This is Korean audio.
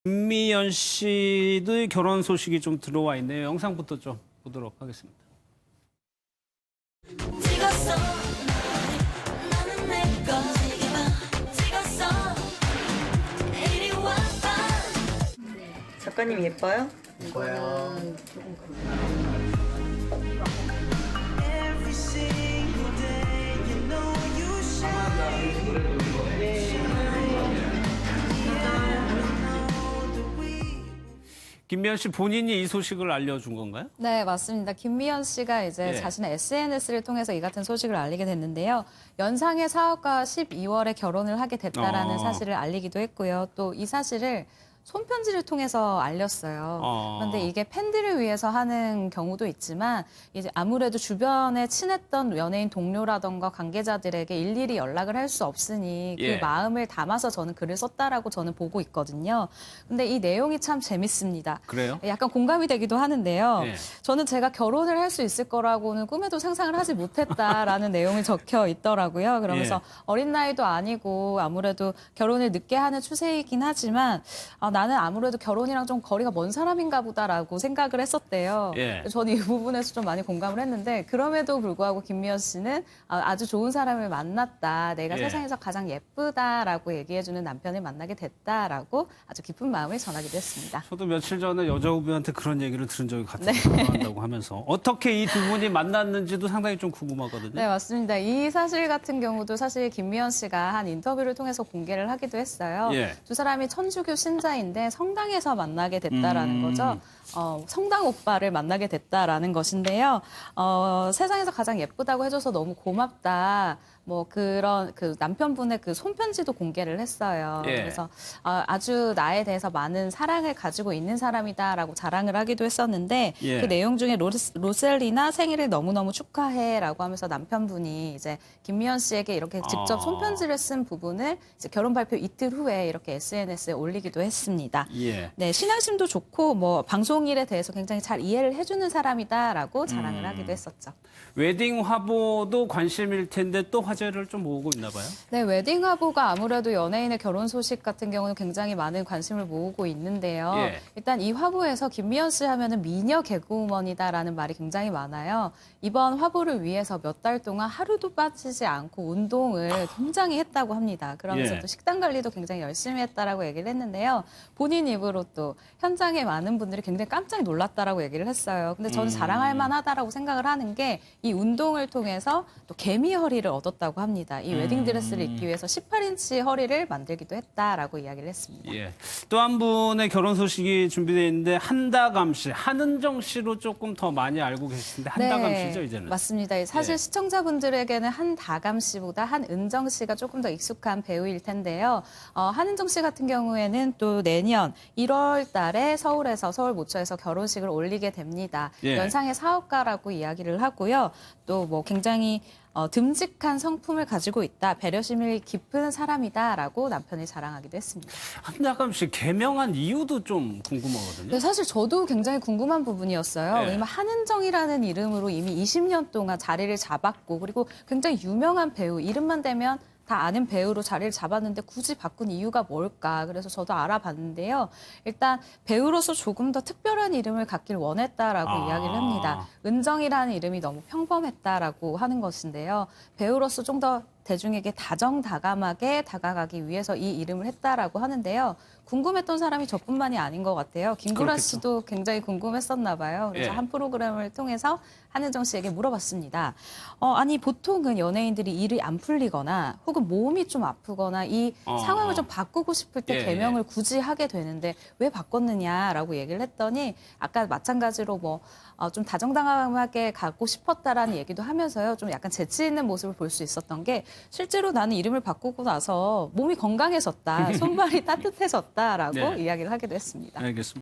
김미연 씨의 결혼 소식이 좀 들어와 있네요. 영상부터 좀 보도록 하겠습니다. 찍었어. 나는 내 거. 찍었어. 이리 와봐. 작가님 예뻐요? 이거는 조금 Every single day, you know you shine. 김미연 씨 본인이 이 소식을 알려준 건가요? 네, 맞습니다. 김미연 씨가 이제 예. 자신의 SNS를 통해서 이 같은 소식을 알리게 됐는데요. 연상의 사업가와 12월에 결혼을 하게 됐다라는 사실을 알리기도 했고요. 또 이 사실을 손편지를 통해서 알렸어요. 그런데 이게 팬들을 위해서 하는 경우도 있지만 이제 아무래도 주변에 친했던 연예인 동료라던가 관계자들에게 일일이 연락을 할 수 없으니 그 예. 마음을 담아서 저는 글을 썼다라고 저는 보고 있거든요. 근데 이 내용이 참 재밌습니다. 그래요? 약간 공감이 되기도 하는데요. 예. 저는 제가 결혼을 할 수 있을 거라고는 꿈에도 상상을 하지 못했다라는 내용이 적혀 있더라고요. 그러면서 예. 어린 나이도 아니고 아무래도 결혼을 늦게 하는 추세이긴 하지만 나는 아무래도 결혼이랑 좀 거리가 먼 사람인가 보다라고 생각을 했었대요. 예. 저는 이 부분에서 좀 많이 공감을 했는데 그럼에도 불구하고 김미연 씨는 아주 좋은 사람을 만났다. 내가 예. 세상에서 가장 예쁘다라고 얘기해주는 남편을 만나게 됐다라고 아주 기쁜 마음을 전하기도 했습니다. 저도 며칠 전에 여자 후배한테 그런 얘기를 들은 적이 같아요. 결혼한다고 하면서. 어떻게 이 두 분이 만났는지도 상당히 좀 궁금하거든요. 네, 맞습니다. 이 사실 같은 경우도 사실 김미연 씨가 한 인터뷰를 통해서 공개를 하기도 했어요. 예. 두 사람이 천주교 신자인데 성당에서 만나게 됐다라는 거죠. 성당 오빠를 만나게 됐다라는 것인데요. 세상에서 가장 예쁘다고 해줘서 너무 고맙다. 뭐 그런 그 남편분의 그 손편지도 공개를 했어요. 예. 그래서 아주 나에 대해서 많은 사랑을 가지고 있는 사람이다라고 자랑을 하기도 했었는데 예. 그 내용 중에 로셀리나 생일을 너무너무 축하해라고 하면서 남편분이 이제 김미연 씨에게 이렇게 직접 손편지를 쓴 부분을 이제 결혼 발표 이틀 후에 이렇게 SNS에 올리기도 했습니다. 예. 네, 신앙심도 좋고 뭐 방송일에 대해서 굉장히 잘 이해를 해주는 사람이다라고 자랑을 하기도 했었죠. 웨딩 화보도 관심일 텐데 또 화제를 좀 모으고 있나 봐요. 네, 웨딩 화보가 아무래도 연예인의 결혼 소식 같은 경우는 굉장히 많은 관심을 모으고 있는데요. 예. 일단 이 화보에서 김미연 씨 하면은 미녀 개그우먼이다라는 말이 굉장히 많아요. 이번 화보를 위해서 몇 달 동안 하루도 빠지지 않고 운동을 굉장히 했다고 합니다. 그러면서 예. 또 식단 관리도 굉장히 열심히 했다라고 얘기를 했는데요. 본인 입으로 또 현장에 많은 분들이 굉장히 깜짝 놀랐다라고 얘기를 했어요. 근데 저는 자랑할 만하다라고 생각을 하는 게 이 운동을 통해서 또 개미 허리를 얻었다고 합니다. 이 웨딩 드레스를 입기 위해서 18인치 허리를 만들기도 했다라고 이야기를 했습니다. 예. 또 한 분의 결혼 소식이 준비되어 있는데 한다감 씨, 한은정 씨로 조금 더 많이 알고 계시는데 한다감 씨죠, 이제는. 맞습니다. 사실 예. 시청자분들에게는 한다감 씨보다 한은정 씨가 조금 더 익숙한 배우일 텐데요. 한은정 씨 같은 경우에는 또 내년 1월 달에 서울에서 서울 모처에서 결혼식을 올리게 됩니다. 예. 연상의 사업가라고 이야기를 하고요. 또 뭐 굉장히 듬직한 성품을 가지고 있다. 배려심이 깊은 사람이다라고 남편이 자랑하기도 했습니다. 한다감 씨 개명한 이유도 좀 궁금하거든요. 네, 사실 저도 굉장히 궁금한 부분이었어요. 네. 왜냐면 한은정이라는 이름으로 이미 20년 동안 자리를 잡았고 그리고 굉장히 유명한 배우, 이름만 대면 다 아는 배우로 자리를 잡았는데 굳이 바꾼 이유가 뭘까? 그래서 저도 알아봤는데요. 일단 배우로서 조금 더 특별한 이름을 갖길 원했다라고 이야기를 합니다. 은정이라는 이름이 너무 평범했다라고 하는 것인데요. 배우로서 좀 더 대중에게 다정다감하게 다가가기 위해서 이 이름을 했다라고 하는데요. 궁금했던 사람이 저뿐만이 아닌 것 같아요. 김구라 그렇겠죠. 씨도 굉장히 궁금했었나 봐요. 그래서 예. 한 프로그램을 통해서 한은정 씨에게 물어봤습니다. 아니 보통은 연예인들이 일이 안 풀리거나 혹은 몸이 좀 아프거나 이 상황을 좀 바꾸고 싶을 때 예, 개명을 굳이 하게 되는데 왜 바꿨느냐라고 얘기를 했더니 아까 마찬가지로 뭐 좀 다정다감하게 가고 싶었다라는 얘기도 하면서요. 좀 약간 재치 있는 모습을 볼 수 있었던 게 실제로 나는 이름을 바꾸고 나서 몸이 건강해졌다. 손발이 따뜻해졌다라고 네. 이야기를 하기도 했습니다. 알겠습니다.